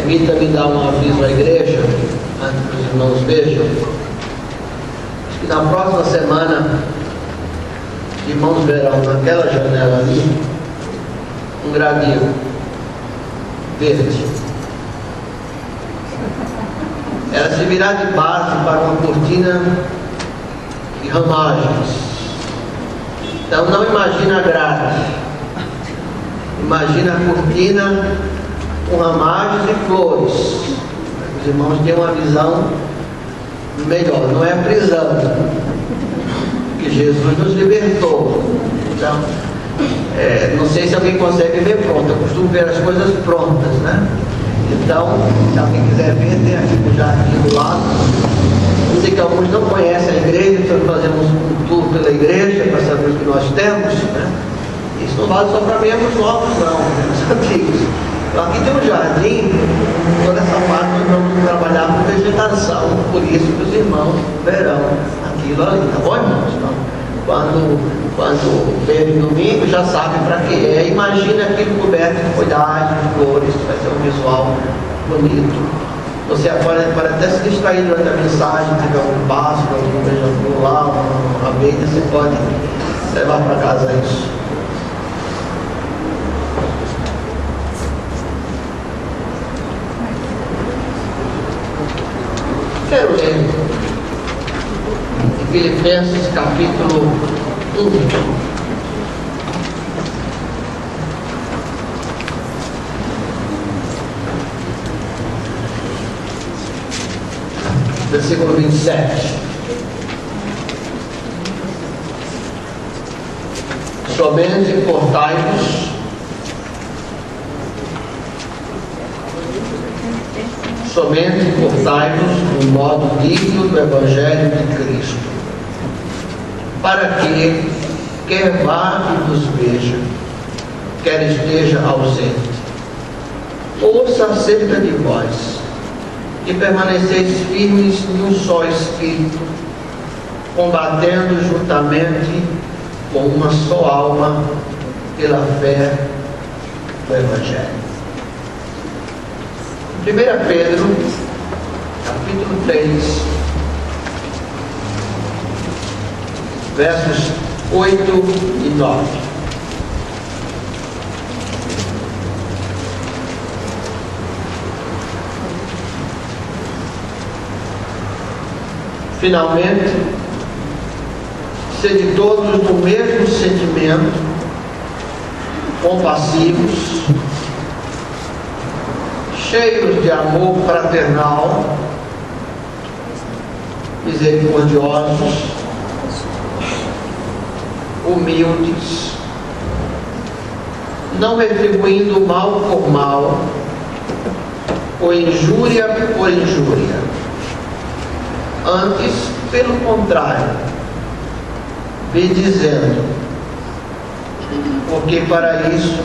Permita-me dar um aviso à igreja, antes que os irmãos vejam. Acho que na próxima semana, os irmãos verão naquela janela ali um gradil verde. Ela se virá de base para uma cortina de ramagens. Então não imagina a grade, imagina a cortina com ramagens e flores. Os irmãos têm uma visão melhor. Não é a prisão, que Jesus nos libertou. Então, não sei se alguém consegue ver pronto. Eu costumo ver as coisas prontas, né? Então, se alguém quiser ver, tem aqui o jardim do lado. Eu sei que alguns não conhecem a igreja, então fazemos um tour pela igreja para saber o que nós temos, né? Isso não vale só para membros novos, não, membros antigos. Então, aqui tem um jardim, toda essa parte nós vamos trabalhar com vegetação, por isso que os irmãos verão aquilo ali, tá bom, irmãos? Então, quando vem domingo, já sabe para que é. Imagina aquilo coberto de folhagem, de flores, vai ser um visual bonito. Você pode até se distrair durante a mensagem, tiver um pássaro, um beija-flor lá, uma abelha, você pode levar para casa isso. Quero ler Filipenses capítulo 1. Versículo 27. Somente portai-vos no modo digno do Evangelho de Cristo, para que, quer vá e vos veja, quer esteja ausente, ouça acerca de vós, e permaneceis firmes num só Espírito, combatendo juntamente com uma só alma pela fé do Evangelho. 1 Pedro, capítulo 3, versos 8 e 9. Finalmente, sede todos do mesmo sentimento, compassivos, cheios de amor fraternal, misericordiosos, humildes, não retribuindo mal por mal, ou injúria por injúria. Antes, pelo contrário, dizendo, porque para isso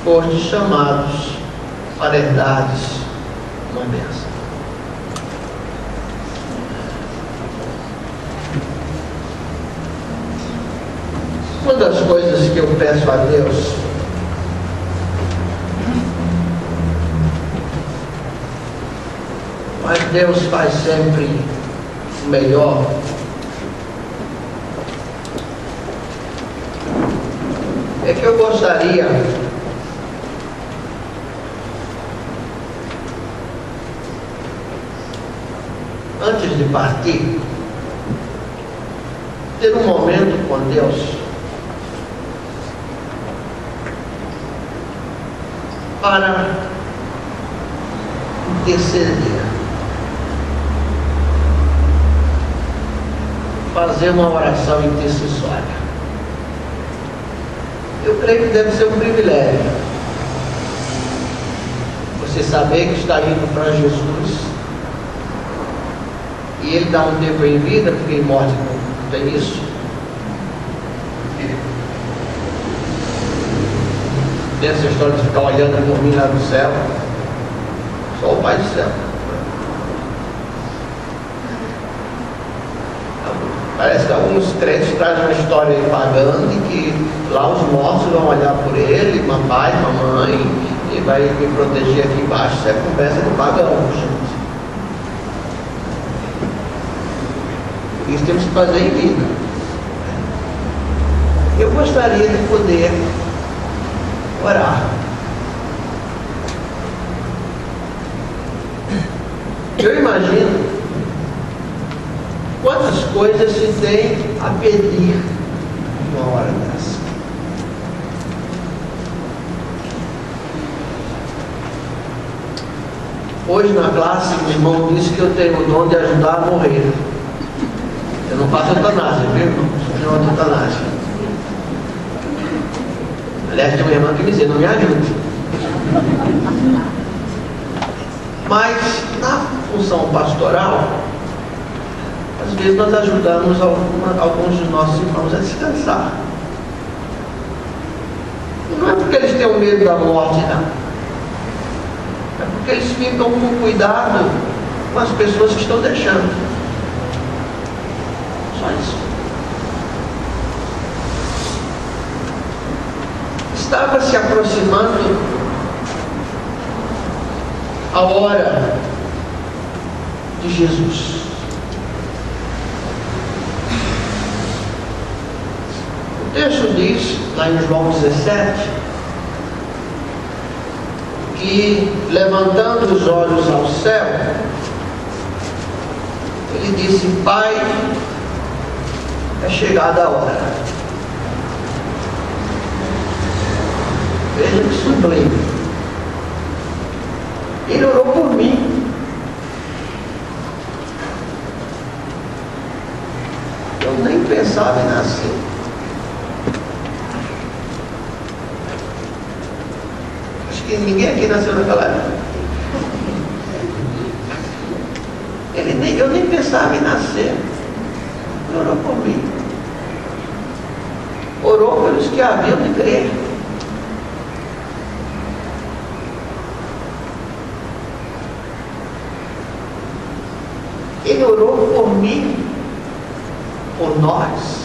fostes chamados para herdades uma bênção. Uma das coisas que eu peço a Deus mas Deus faz sempre o melhor. É que eu gostaria antes de partir ter um momento com Deus para interceder, fazer uma oração intercessória. Eu creio que deve ser um privilégio você saber que está indo para Jesus e Ele dá um tempo em vida, porque em morte não tem isso. Tem essa história de ficar olhando por mim lá no céu. Só o Pai do céu. Parece que alguns crentes trazem uma história aí pagando e que lá os mortos vão olhar por ele, papai, mamãe, e vai me proteger aqui embaixo. Isso é conversa do pagão, gente. Isso temos que fazer em vida. Eu gostaria de poder orar. Eu imagino quantas coisas se tem a pedir numa hora dessa. Hoje na classe, o irmão disse que eu tenho o dom de ajudar a morrer. Eu não faço eutanásia, viu, irmão? Não é eutanásia. Aliás, tem uma irmã que me dizia, não me ajude. Mas, na função pastoral, às vezes nós ajudamos alguns dos nossos irmãos a descansar. E não é porque eles tenham medo da morte, não. É porque eles ficam com cuidado com as pessoas que estão deixando. Só isso. Estava se aproximando a hora de Jesus. O texto diz, lá em João 17, que levantando os olhos ao céu, ele disse: Pai, é chegada a hora. Veja que sublime. Ele orou por mim. Eu nem pensava em nascer. Acho que ninguém aqui nasceu naquela época. Eu nem pensava em nascer. Ele orou por mim. Orou pelos que haviam de crer. Ele orou por mim, por nós,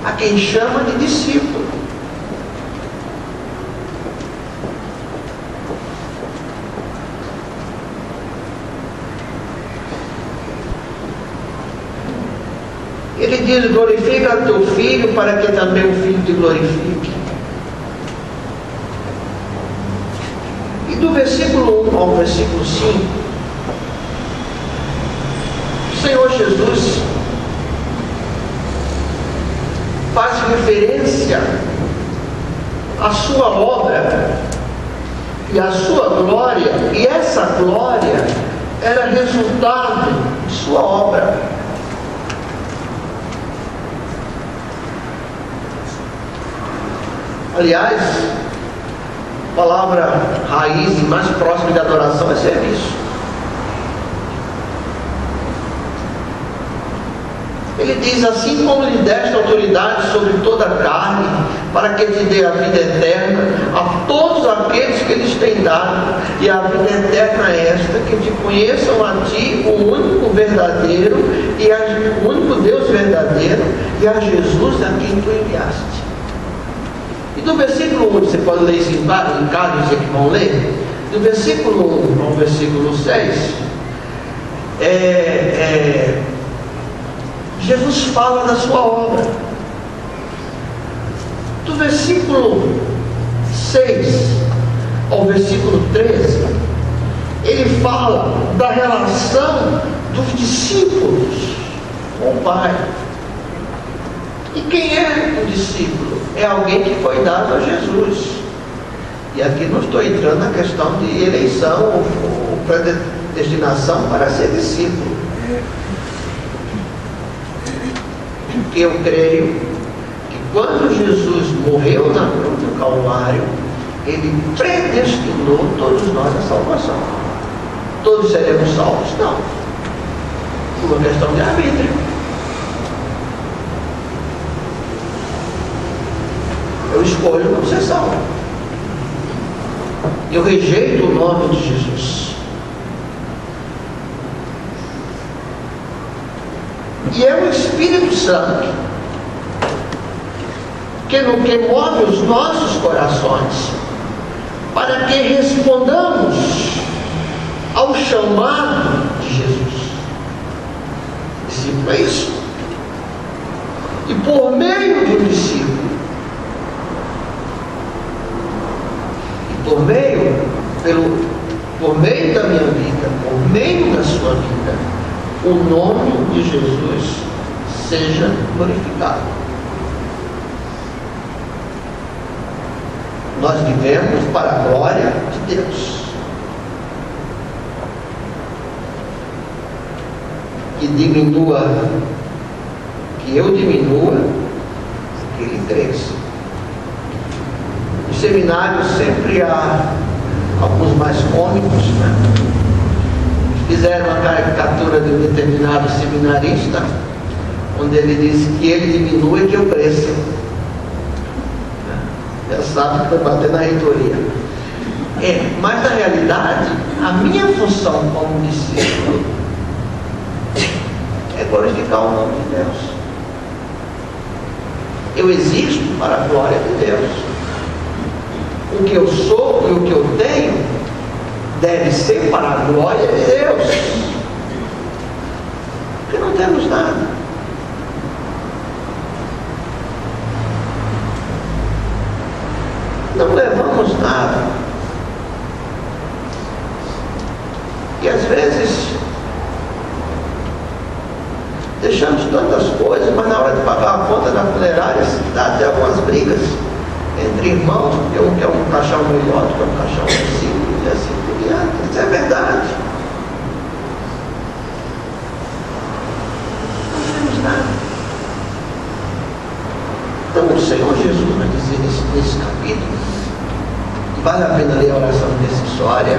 a quem chama de discípulo. Ele diz: glorifica teu filho, para que também o filho te glorifique. E do versículo 1 ao versículo 5, o Senhor Jesus faz referência à sua obra e à sua glória, e essa glória era resultado de sua obra. Aliás, a palavra raiz e mais próxima de adoração é serviço. Ele diz: assim como lhe deste autoridade sobre toda a carne, para que te dê a vida eterna, a todos aqueles que lhes tem dado, e a vida eterna é esta, que te conheçam a ti, o único verdadeiro, o único Deus verdadeiro, e a Jesus a quem tu enviaste. E do versículo 1, você pode ler isso em casa, você que vão ler, do versículo 1 ao versículo 6, Jesus fala da sua obra. Do versículo 6 ao versículo 13, ele fala da relação dos discípulos com o Pai. E quem é um discípulo? É alguém que foi dado a Jesus. E aqui não estou entrando na questão de eleição ou predestinação para ser discípulo. Porque eu creio que quando Jesus morreu na cruz do Calvário, ele predestinou todos nós à salvação. Todos seremos salvos? Não. Por uma questão de arbítrio. Eu escolho não ser salvo. Eu rejeito o nome de Jesus. E é o Espírito Santo que move os nossos corações para que respondamos ao chamado de Jesus. Discípulo é isso. E por meio do discípulo, e por meio da minha vida, por meio da sua vida, o nome de Jesus seja glorificado. Nós vivemos para a glória de Deus. Que eu diminua, que ele cresça. No seminário sempre há alguns mais cômicos, né? Fizeram uma caricatura de um determinado seminarista, onde ele disse que ele diminua e que eu cresça. Já sabe que vai bater na reitoria. Mas na realidade, a minha função como discípulo é glorificar o nome de Deus. Eu existo para a glória de Deus. O que eu sou e o que eu tenho deve ser para a glória de Deus. Porque não temos nada. Não levamos nada. E às vezes deixamos tantas coisas, mas na hora de pagar a conta da funerária dá até algumas brigas entre irmãos, porque um quer um caixão melhor, outro quer um caixão mais simples, e assim por diante. Isso é verdade. Não temos nada. Então o Senhor Jesus vai dizer nesse capítulo, e vale a pena ler a oração decissória,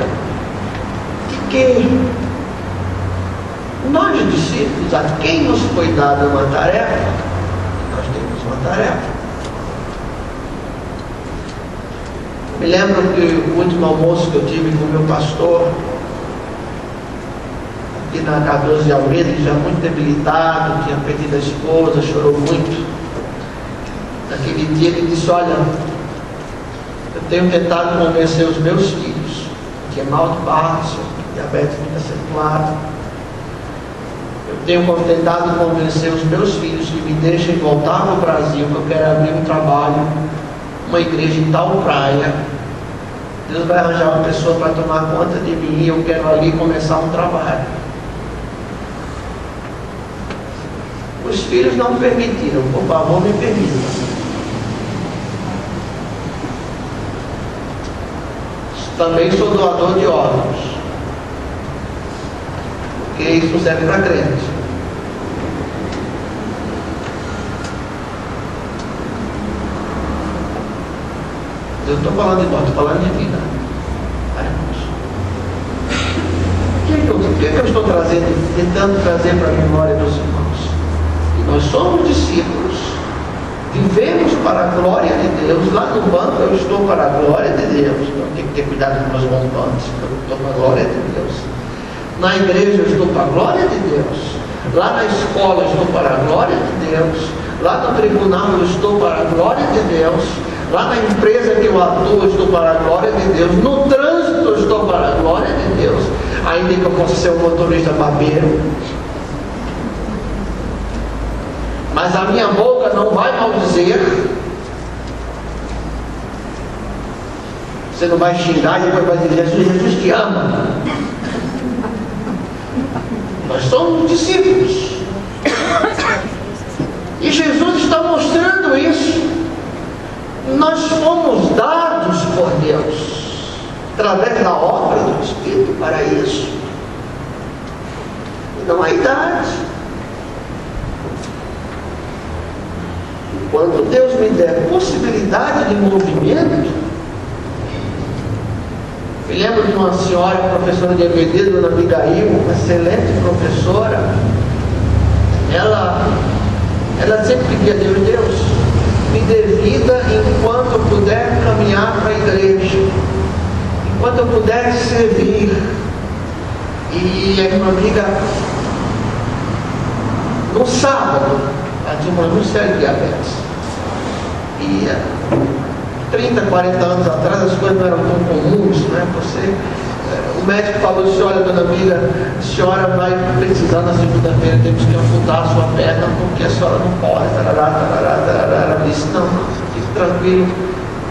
que nós discípulos, a quem nos foi dada uma tarefa, nós temos uma tarefa. Me lembro que o último almoço que eu tive com o meu pastor, aqui na Cardoso de Almeida, já muito debilitado, tinha perdido a esposa, chorou muito. Naquele dia ele disse: olha, eu tenho tentado convencer os meus filhos, que é mal de Parkinson, diabetes muito acentuado. Eu tenho tentado convencer os meus filhos que me deixem voltar no Brasil, que eu quero abrir um trabalho, uma igreja em tal praia. Deus vai arranjar uma pessoa para tomar conta de mim e eu quero ali começar um trabalho. Os filhos não permitiram. Por favor, me permitam. Também sou doador de órgãos, porque isso serve para crente. Eu estou falando de nós, estou falando de vida. O que eu estou tentando trazer para a memória dos irmãos? Que nós somos discípulos, vivemos para a glória de Deus. Lá no banco eu estou para a glória de Deus. Então tem que ter cuidado com os meus montantes, eu estou para a glória de Deus. Na igreja eu estou para a glória de Deus. Lá na escola eu estou para a glória de Deus. Lá no tribunal eu estou para a glória de Deus. Lá na empresa que eu atuo eu estou para a glória de Deus. No trânsito eu estou para a glória de Deus. Ainda que eu possa ser um motorista babeiro. Mas a minha boca não vai maldizer. Você não vai xingar e depois vai dizer: Jesus te ama. Nós somos discípulos. E Jesus está mostrando isso. Nós fomos dados por Deus, através da obra do Espírito, para isso. E não há idade. Quando Deus me der possibilidade de movimento, me lembro de uma senhora, professora de EBD, Dona Abigail, uma excelente professora. Ela sempre pedia a Deus, me dê vida enquanto eu puder caminhar para a igreja, enquanto eu puder servir. E a irmã amiga, no sábado, ela tinha uma séria de diabetes. E 30, 40 anos atrás as coisas não eram tão comuns, né? O médico falou assim: olha, dona amiga, a senhora vai precisar na segunda-feira, temos que amputar a sua perna porque a senhora não pode. Ela disse: não, fique tranquilo,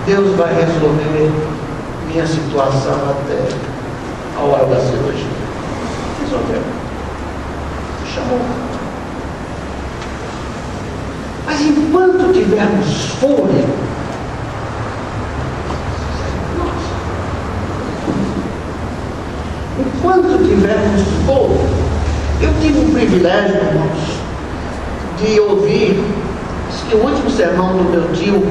Deus vai resolver minha situação até a hora da cirurgia. Resolveu. Chamou. Mas enquanto tivermos fôlego, enquanto tivermos fôlego, eu tive o privilégio, irmãos, de ouvir que o último sermão do meu tio,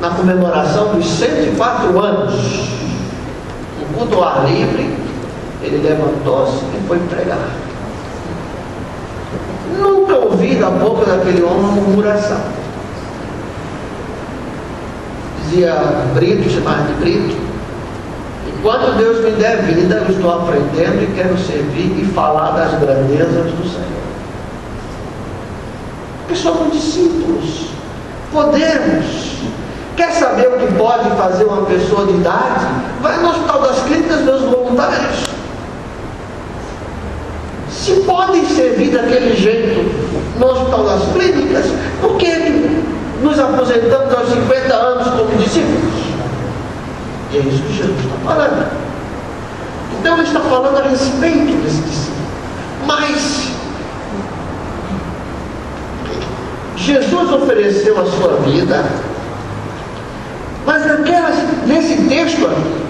na comemoração dos 104 anos, no culto ao ar livre, ele levantou-se e foi pregar. Nunca ouvi da boca daquele homem uma murmuração. Dizia Brito, chamava de Brito: enquanto Deus me der vida, eu estou aprendendo e quero servir e falar das grandezas do Senhor. Porque somos discípulos, podemos. Quer saber o que pode fazer uma pessoa de idade? Vai no Hospital das Clínicas, meus voluntários. Se podem servir daquele jeito no Hospital das Clínicas, por que nos aposentamos aos 50 anos como discípulos? E é isso que Jesus está falando. Então ele está falando a respeito desse discípulo. Mas Jesus ofereceu a sua vida, mas nesse texto aqui,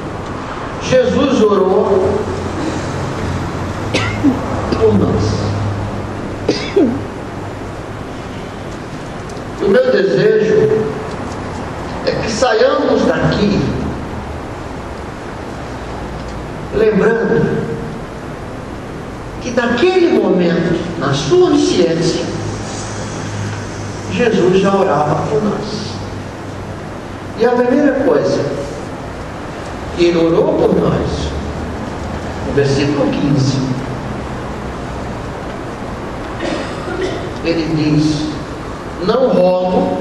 Jesus orou por nós. O meu desejo é que saiamos daqui lembrando que naquele momento, na sua onisciência, Jesus já orava por nós. E a primeira coisa que ele orou por nós, no versículo 15, ele diz: não rogo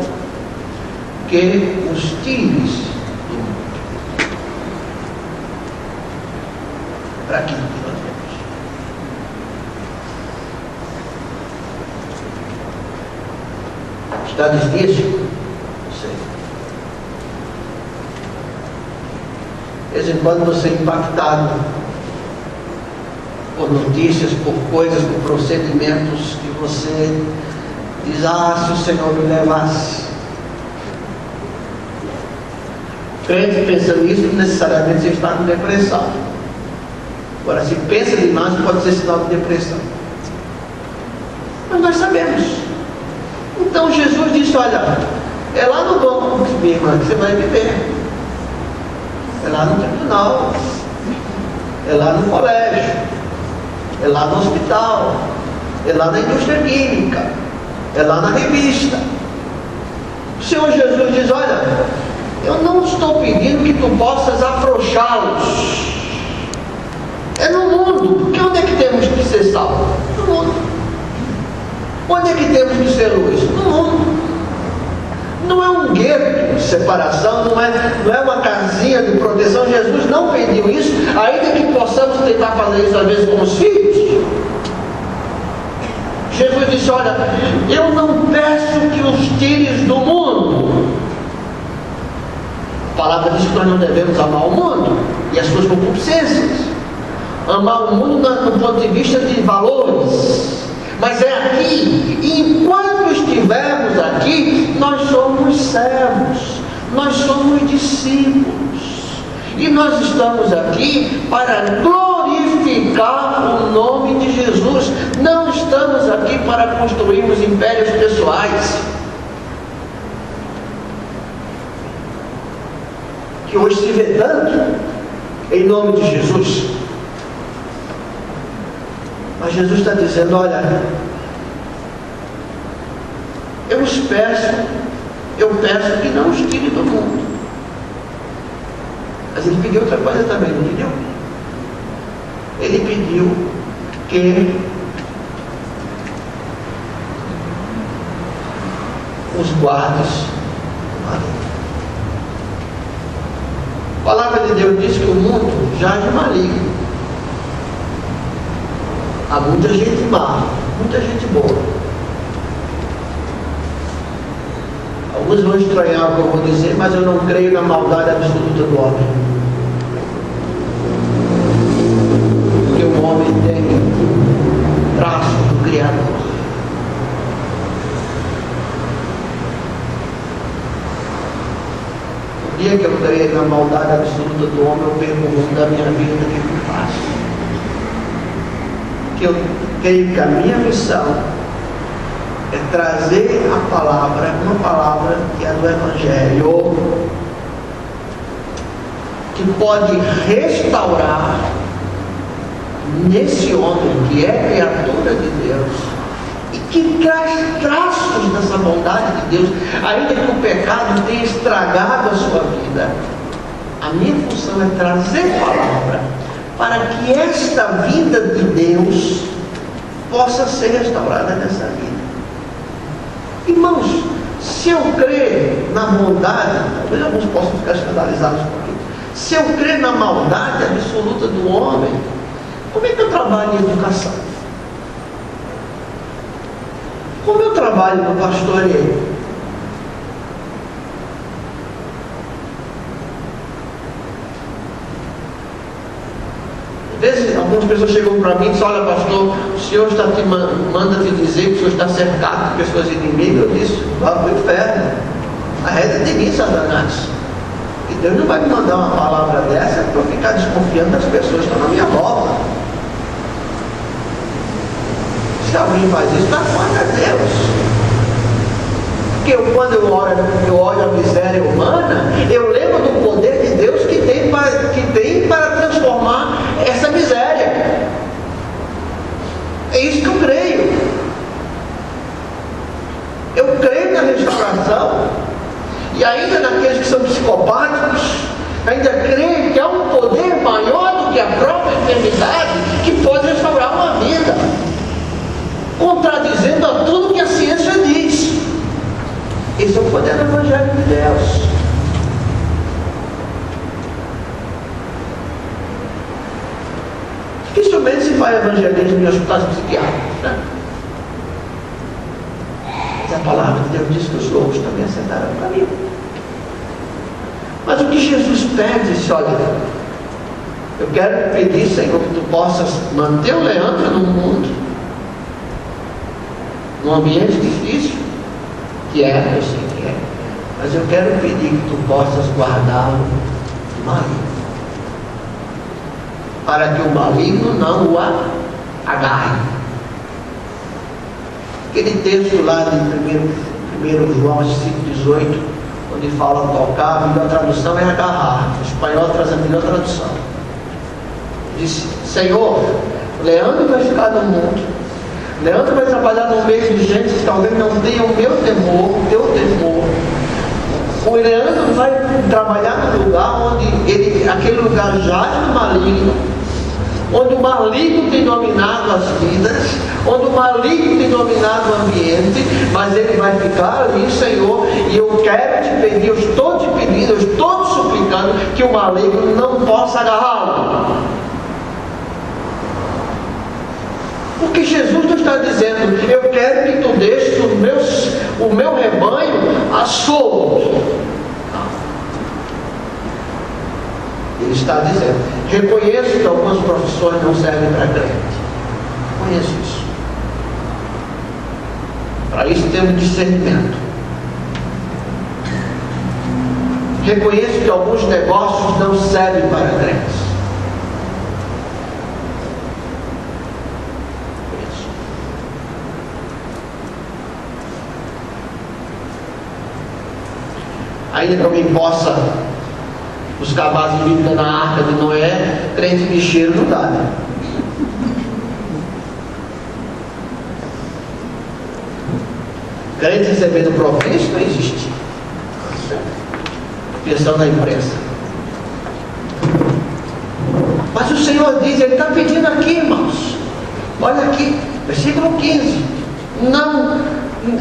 que os tires do mundo. Para aquilo que nós vemos. Está difícil? Não sei. De vez em quando você é impactado por notícias, por coisas, por procedimentos que você diz: ah, se o Senhor me levasse. Crente pensando nisso, não necessariamente você está com depressão. Agora, se pensa demais, pode ser sinal de depressão. Mas nós sabemos. Então Jesus disse: olha, é lá no banco, minha irmã, que você vai viver. É lá no tribunal. É lá no colégio. É lá no hospital. É lá na indústria química. É lá na revista. O Senhor Jesus diz: olha, eu não estou pedindo que tu possas afrouxá-los. É no mundo. Porque onde é que temos que ser salvos? No mundo. Onde é que temos que ser luz? No mundo. Não é um gueto de separação, não é uma casinha de proteção. Jesus não pediu isso, ainda que possamos tentar fazer isso às vezes com os filhos. Jesus disse: olha, eu não peço que os tires do mundo. A palavra diz que nós não devemos amar o mundo e as suas concupiscências. Amar o mundo no ponto de vista de valores. Mas é aqui, e enquanto estivermos aqui, nós somos servos, nós somos discípulos, e nós estamos aqui para glorificar o nome de Jesus. Não estamos aqui para construirmos impérios pessoais, que hoje se vê tanto em nome de Jesus. Mas Jesus está dizendo: olha, eu peço que não os tire do mundo. Mas ele pediu outra coisa também, não pediu? Ele pediu que os guardes. palavra de Deus diz que o mundo jaz maligno. Há muita gente má, muita gente boa. Alguns vão estranhar o que eu vou dizer, mas eu não creio na maldade absoluta do homem. Porque o homem tem traços do Criador. O dia que eu creio na maldade absoluta do homem, eu perco o rumo da minha vida, o que eu faço? Que eu creio que a minha missão é trazer a palavra, uma palavra que é do Evangelho, que pode restaurar nesse homem que é criatura de Deus e que traz traços dessa bondade de Deus, ainda que o pecado tenha estragado a sua vida. A minha função é trazer palavra para que esta vida de Deus possa ser restaurada nessa vida. Irmãos, se eu crer na bondade, talvez alguns possam ficar escandalizados comigo. Se eu crer na maldade absoluta do homem, como é que eu trabalho em educação? Como eu trabalho no pastoreio? Às vezes, algumas pessoas chegam para mim e dizem: olha, pastor, o senhor manda te dizer que o senhor está cercado de pessoas inimigas. Eu disse: vá para o inferno, arreda de mim, Satanás. E Deus não vai me mandar uma palavra dessa para eu ficar desconfiando das pessoas que estão na minha volta. Se alguém faz isso, está contra Deus. Porque quando eu olho a miséria humana, eu lembro do poder de Deus que tem para transformar essa miséria. É isso que eu creio. Eu creio na restauração, e ainda naqueles que são psicopáticos, ainda creio que há um poder maior do que a própria enfermidade que pode restaurar uma vida, contradizendo a tudo que a ciência diz. Esse é o poder do Evangelho de Deus. Dificilmente se faz evangelismo em hospitais psiquiátricos, né? Mas a palavra de Deus diz que os loucos também assentaram no caminho. Mas o que Jesus pede, disse: olha, eu quero pedir, Senhor, que tu possas manter o Leandro no mundo, num ambiente difícil, que é, eu sei que é, mas eu quero pedir que tu possas guardá-lo do maligno, para que o maligno não o agarre. Aquele texto lá de 1 João 5,18, onde fala tocar, a melhor tradução é agarrar. O espanhol traz a melhor tradução. Disse: Senhor, Leandro vai ficar no mundo, Leandro vai trabalhar no meio de gente que talvez não tenha o meu temor, o teu temor. O Leandro vai trabalhar no lugar onde aquele lugar jaz no maligno, onde o maligno tem dominado as vidas, onde o maligno tem dominado o ambiente, mas ele vai ficar ali, Senhor, e eu quero te pedir, eu estou te pedindo, eu estou te suplicando que o maligno não possa agarrá-lo. Porque Jesus não está dizendo: eu quero que tu deixes o meu rebanho a solto. Ele está dizendo: reconheço que algumas profissões não servem para crente. Reconheço isso. Para isso temos discernimento. Reconheço que alguns negócios não servem para crentes. Ainda que alguém possa buscar a base bíblica na arca de Noé, crente bicheiro não dá, né? Crente recebendo propício não existe. Questão da imprensa. Mas o Senhor diz, Ele está pedindo aqui, irmãos. Olha aqui, versículo 15. Não,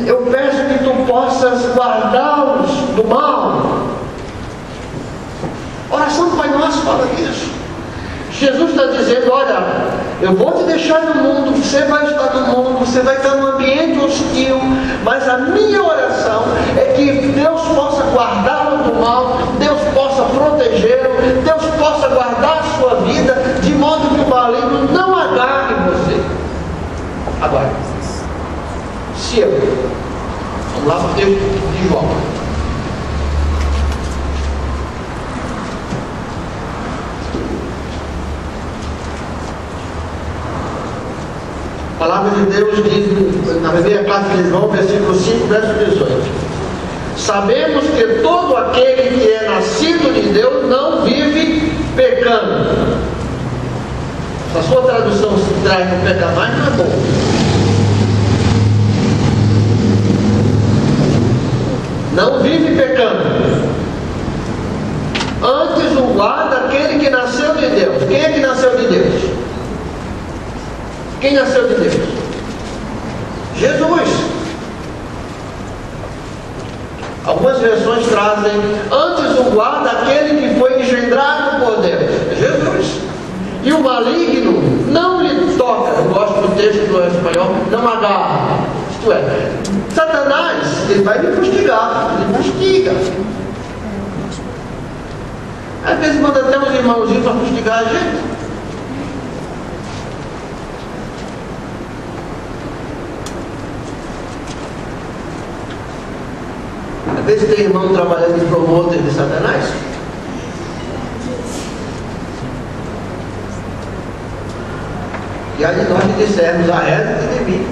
eu peço que tu possas guardá-los do mal. Oração do Pai Nosso fala disso. Jesus está dizendo: olha, eu vou te deixar no mundo, você vai estar no mundo, você vai estar num ambiente hostil, mas a minha oração é que Deus possa guardá-lo do mal, Deus possa protegê-lo, Deus possa guardar a sua vida, de modo que o maligno não agarre você. Agora, se eu, vamos lá para o texto de João. A palavra de Deus diz, na primeira carta de João, versículo 5, verso 18: sabemos que todo aquele que é nascido de Deus não vive pecando. Se a sua tradução se traz no pecar mais, não é bom. Não vive pecando. Antes o guarda aquele que nasceu de Deus. Quem é que nasceu de Deus? Quem nasceu de Deus? Jesus. Algumas versões trazem: antes o guarda aquele que foi engendrado por Deus. Jesus. E o maligno não lhe toca. Eu gosto do texto do espanhol: não agarra. Isto é, Satanás, ele vai me fustigar. Ele fustiga. Às vezes manda até uns irmãozinhos para fustigar a gente. Às vezes tem irmão trabalhando em promotor de Satanás. E aí nós dissemos: arreda-te de mim.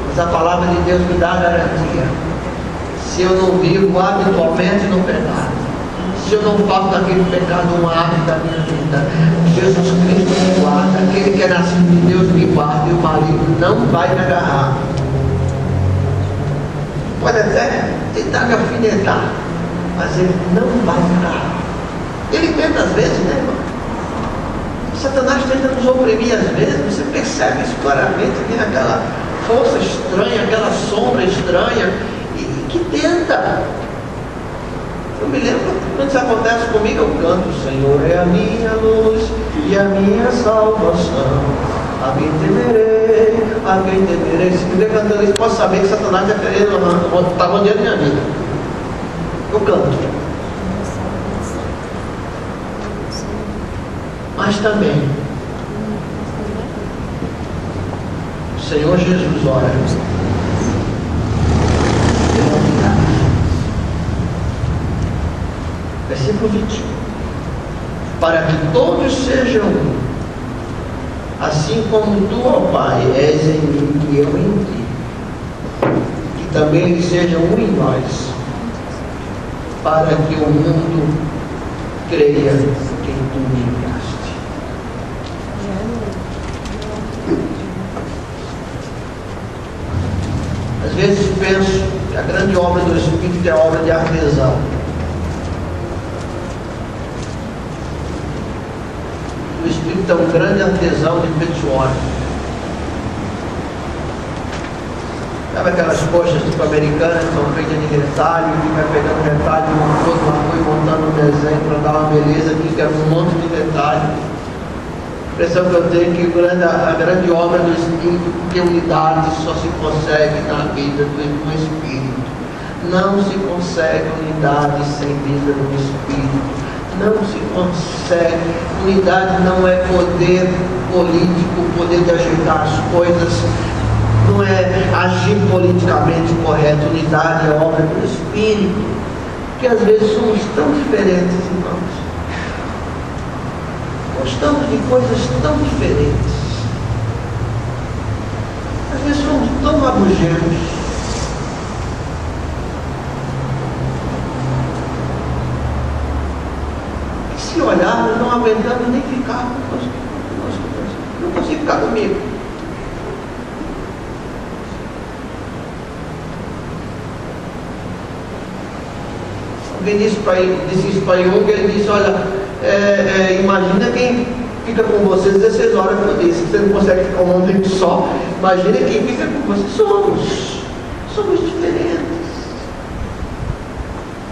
Mas a palavra de Deus me dá a garantia. Se eu não vivo habitualmente no pecado, se eu não faço daquele pecado um hábito da minha vida, Jesus Cristo me guarda. Aquele que é nascido de Deus me guarda, e o maligno não vai me agarrar. Pode até tentar me alfinetar, mas ele não vai me agarrar. Ele tenta às vezes, né, irmão? Satanás tenta nos oprimir às vezes. Você percebe isso claramente. Tem aquela força estranha, aquela sombra estranha que tenta. Eu me lembro quando isso acontece comigo, eu canto: o Senhor é a minha luz e a minha salvação, a quem temerei, a quem temerei. Se me ver cantando isso, posso saber que Satanás está querendo, está rodeando minha vida. Eu canto. Mas também o Senhor Jesus ora: versículo 20: para que todos sejam um, assim como tu, ó Pai, és em mim e eu em ti, que também eles sejam um em nós, para que o mundo creia que tu me enviaste. Às vezes penso que a grande obra do Espírito é a obra de artesão. O Espírito é um grande artesão de petróleo. Sabe aquelas coxas tipo americanas que são feitas de retalho, que vai pegando retalho, montando um desenho para dar uma beleza, que fica um monte de retalho. A impressão que eu tenho é que a grande obra do Espírito, porque unidade só se consegue na vida do Espírito. Não se consegue unidade sem vida do Espírito. Não se consegue. Unidade não é poder político, poder de ajeitar as coisas, não é agir politicamente correto. Unidade é obra do Espírito, porque às vezes somos tão diferentes, irmãos. Gostamos de coisas tão diferentes. Às vezes somos tão rabugentos. E se olharmos, não aguentamos nem ficar conosco. Não consigo ficar comigo. Alguém disse isso para Jung, ele disse: olha, imagina quem fica com você 16 horas por dia. Se você não consegue ficar um momento só, imagina quem fica com você. Somos diferentes.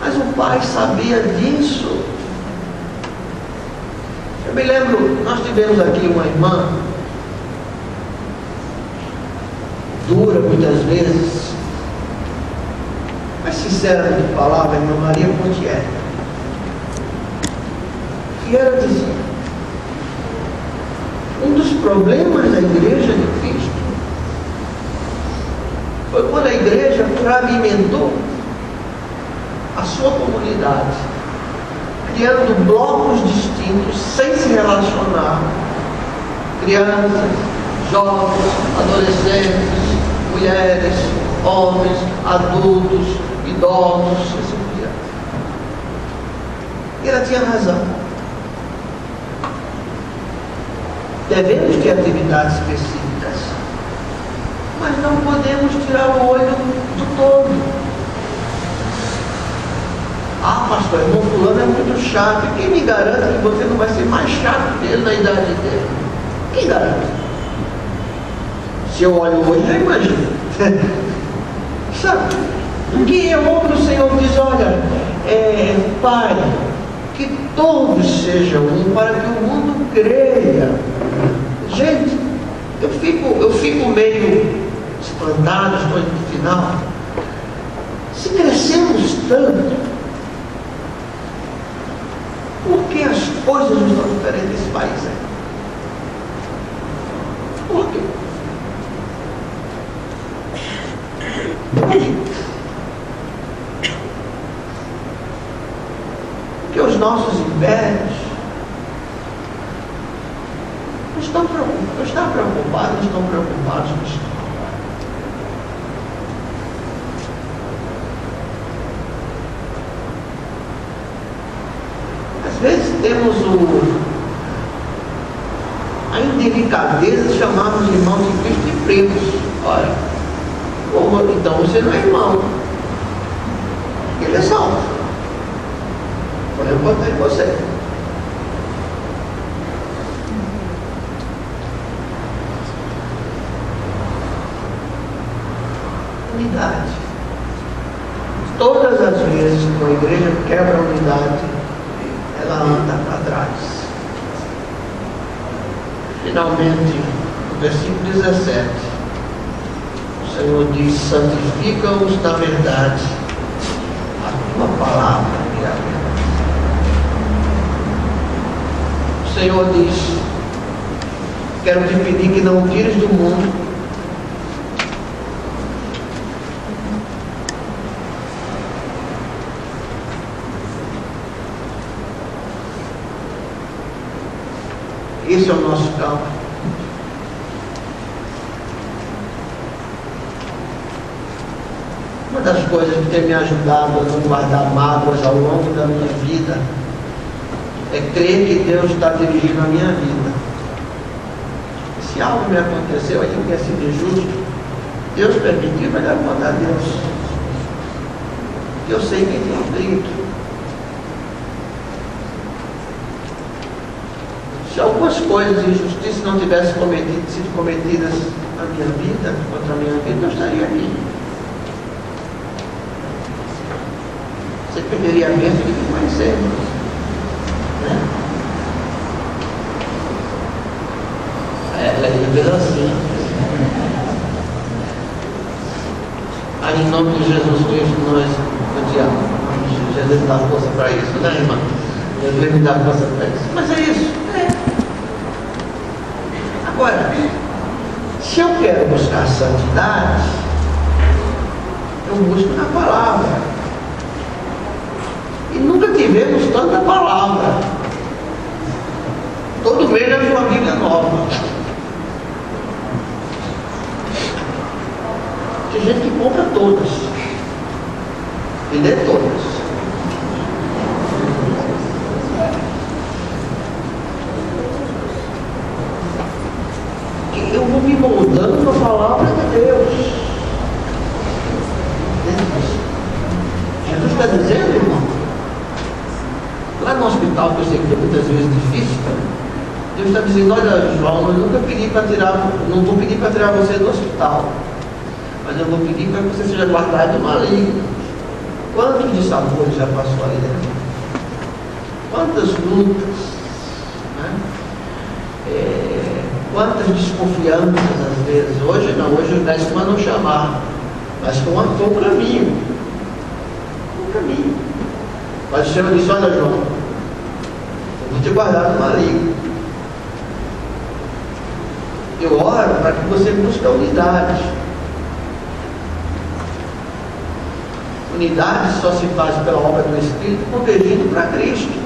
Mas o pai sabia disso. Eu me lembro, nós tivemos aqui uma irmã, dura muitas vezes, mas sincera de palavra, a irmã Maria Pontier. E ela dizia, um dos problemas da igreja de Cristo foi quando a igreja fragmentou a sua comunidade, criando blocos distintos, sem se relacionar. Crianças, jovens, adolescentes, mulheres, homens, adultos, idosos, assim por diante. E ela tinha razão. Devemos ter atividades específicas, mas não podemos tirar o olho do todo. Ah, pastor, irmão fulano é muito chato. E quem me garante que você não vai ser mais chato que ele na idade dele? Quem garante? Se eu olho hoje, já imagino. Sabe? Que é outro, o Senhor diz, olha, Pai, que todos sejam um, para que o mundo creia. Gente, eu fico meio espantado, estou no final. Se crescemos tanto, por que as coisas não estão diferentes nesse país? Por quê? Porque os nossos impérios não estão preocupados com isso. Às vezes temos a indelicadeza de chamarmos os irmãos de Cristo de primos. Olha, então você não é irmão. Ele é salvo. Foi importante em você. Unidade. Todas as vezes que a igreja quebra a unidade, ela anda para trás. Finalmente, no versículo 17, o Senhor diz, santifica-os na verdade, a tua palavra é a verdade. O Senhor diz, quero te pedir que não tires do mundo esse é o nosso campo. Uma das coisas que tem me ajudado a não guardar mágoas ao longo da minha vida é crer que Deus está dirigindo a minha vida. Se algo me aconteceu, aí eu quer ser injusto, Deus permitiu, mas é conta a Deus. Eu sei quem tem escrito. Se algumas coisas de injustiça não tivessem sido cometidas na minha vida, contra a minha vida, eu estaria aqui. Você perderia a bênção de me conhecer. Né? Ela é assim. Aí, em nome de Jesus Cristo, nós odiamos. Jesus dá força para isso, né, irmã? Jesus me dá força para isso. Mas é isso. Agora, se eu quero buscar santidade, eu busco na palavra. E nunca tivemos tanta palavra. Todo mês é uma Bíblia nova. Tem gente que compra todas. E lê todas. Eu vou me moldando na palavra de Deus. Jesus está dizendo, irmão, lá no hospital, que eu sei que é muitas vezes difícil, Deus está dizendo, olha, João, eu nunca pedi para tirar, não vou pedir para tirar você do hospital, mas eu vou pedir para que você seja guardado do maligno. Quantos dissabores já passou ali dentro? Quantas lutas, né? Quantas desconfianças às vezes. Hoje não, hoje os médicos mandam chamar, mas foi um caminho. Um caminho. Mas o Senhor disse: olha, João, eu vou te guardar do maligno. Eu oro para que você busque a unidade. Unidade só se faz pela obra do Espírito, convergindo para Cristo.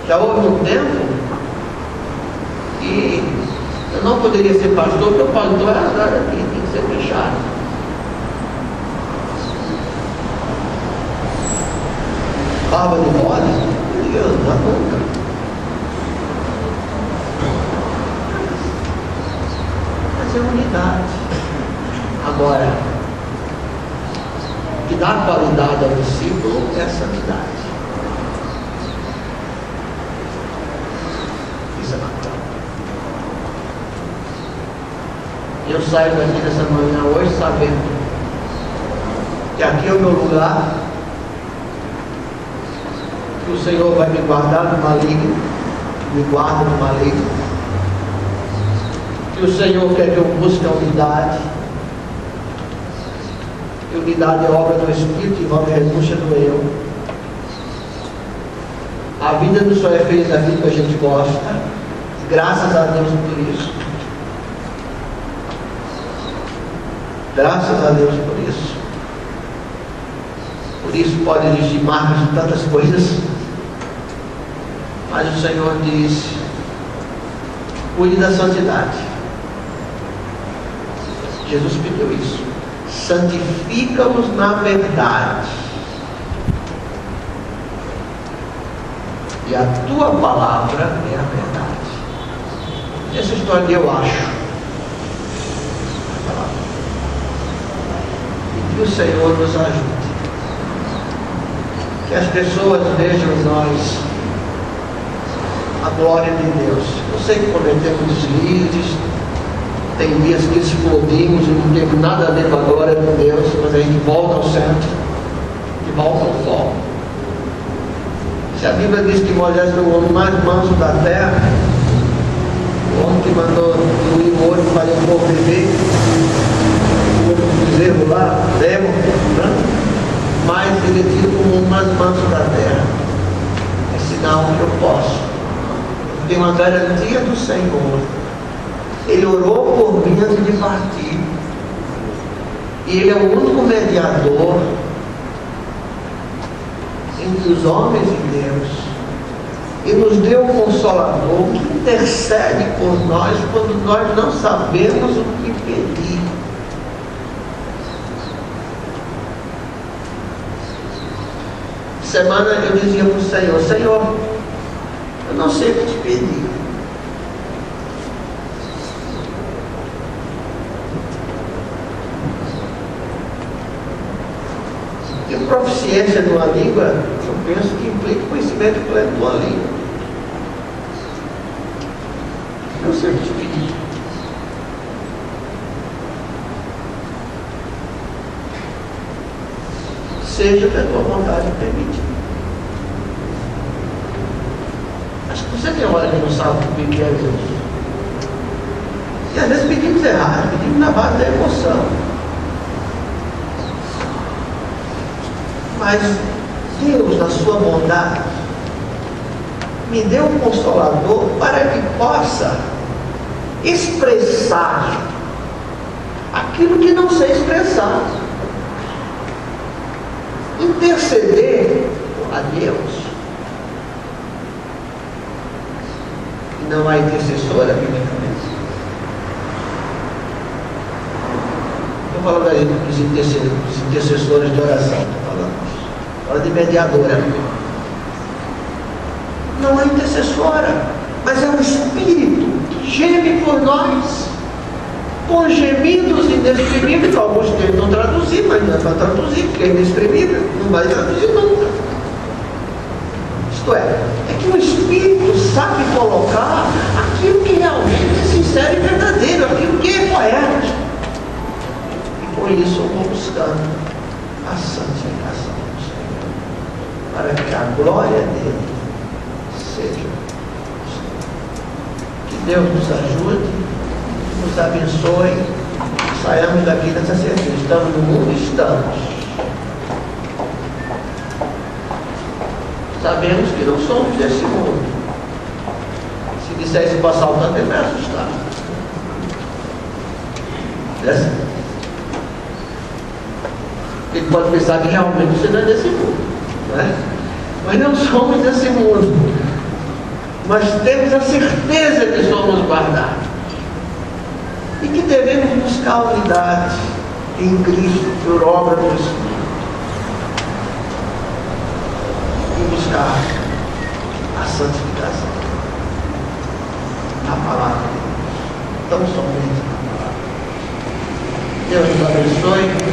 Já houve um tempo que eu não poderia ser pastor, porque o pastor é azar aqui, tem que ser fechado. Barba de mole, Deus, não nunca. Mas é unidade. Agora, o que dá qualidade ao discípulo é a santidade. Eu saio daqui nessa manhã hoje sabendo que aqui é o meu lugar, que o Senhor vai me guardar do maligno, me guarda do maligno, que o Senhor quer que eu busque a unidade, que unidade é obra do Espírito e envolve renúncia do eu. A vida não só é feita daquilo que a gente gosta, graças a Deus por isso. Graças a Deus por isso. Por isso pode existir marcas de tantas coisas. Mas o Senhor disse: cuide da santidade. Jesus pediu isso. Santifica-os na verdade. E a tua palavra é a verdade. Essa história eu acho. Que o Senhor nos ajude. Que as pessoas vejam em nós a glória de Deus. Eu sei que cometemos deslizes, tem dias que explodimos e não temos nada a ver com a glória de Deus, mas a gente volta ao centro e volta ao foco. Se a Bíblia diz que Moisés foi o homem mais manso da terra, o homem que mandou diluir o ouro para o povo viver, o bezerro lá, demo, né? Mas ele é tido como o homem mais manso da terra. É sinal que eu posso. Eu tenho uma garantia do Senhor. Ele orou por mim antes de partir. E Ele é o único mediador entre os homens e Deus. E nos deu um Consolador que intercede por nós quando nós não sabemos o que pedir. Semana eu dizia para o Senhor: Senhor, eu não sei o que te pedir. E proficiência numa língua, eu penso que implica conhecimento pleno de uma língua. Eu sei o que te pedir. Seja o que a tua vontade permite. Acho que você tem hora que não sabe o que é Deus. E às vezes pedimos errado, pedimos na base da emoção. Mas Deus, na sua bondade, me deu um Consolador para que possa expressar aquilo que não sei expressar. Interceder a Deus. E não há intercessora biblicamente. Estou falando aí dos intercessores de oração. Estou falando. Fala de mediadora. Não há intercessora, mas é o Espírito que geme por nós, com gemidos inexprimíveis. Alguns tentam traduzir, mas não é para traduzir, porque é inexprimível, não vai traduzir nunca. Isto é que o Espírito sabe colocar aquilo que realmente é sincero e verdadeiro, aquilo isso eu vou buscando a santificação do Senhor, para que a glória dele seja buscada. Que Deus nos ajude, nos abençoe, saiamos daqui nessa certeza. Estamos no mundo, estamos. Sabemos que não somos desse mundo. Se disser isso para assaltante, ele vai assustar. Ele pode pensar que realmente você não é desse mundo, né? Mas não somos desse mundo. Mas temos a certeza que somos guardados e que devemos buscar a unidade em Cristo por obra do Espírito e buscar a santificação na palavra de Deus, tão somente na palavra. Deus nos abençoe.